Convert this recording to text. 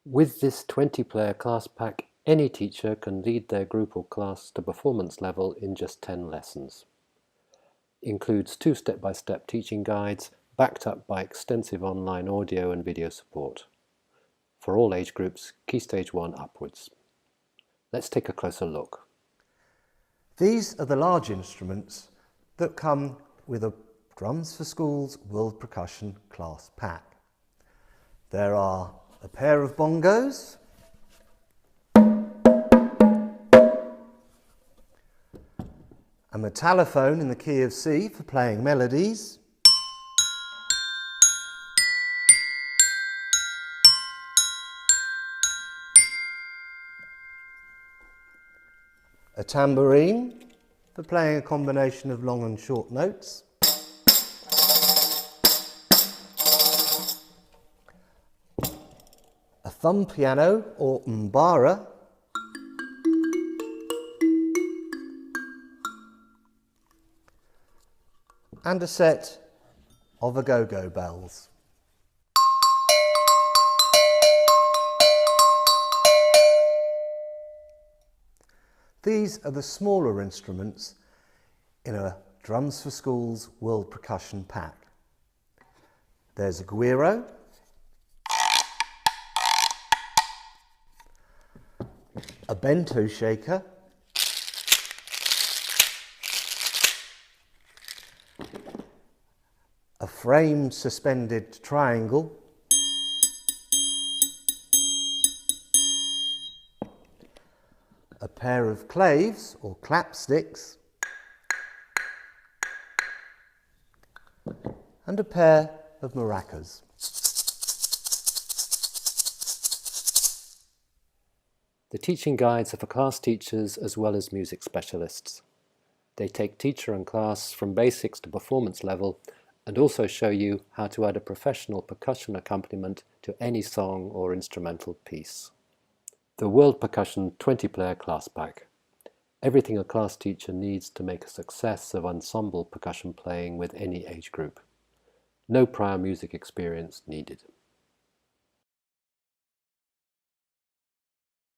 With this 20-player class pack, any teacher can lead their group or class to performance level in just 10 lessons. Includes 2 step-by-step teaching guides, backed up by extensive online audio and video support. For all age groups, Key Stage 1 upwards. Let's take a closer look. These are the large instruments that come with a Drums for Schools World Percussion class pack. There are a pair of bongos, a metallophone in the key of C for playing melodies, a tambourine for playing a combination of long and short notes, a thumb piano or mbara, and a set of go-go bells. These are the smaller instruments in a Drums for Schools World Percussion pack. There's a guiro, a bento shaker, a framed suspended triangle, a pair of claves or clapsticks, and a pair of maracas. The teaching guides are for class teachers as well as music specialists. They take teacher and class from basics to performance level and also show you how to add a professional percussion accompaniment to any song or instrumental piece. The World Percussion 20-player class pack. Everything a class teacher needs to make a success of ensemble percussion playing with any age group. No prior music experience needed.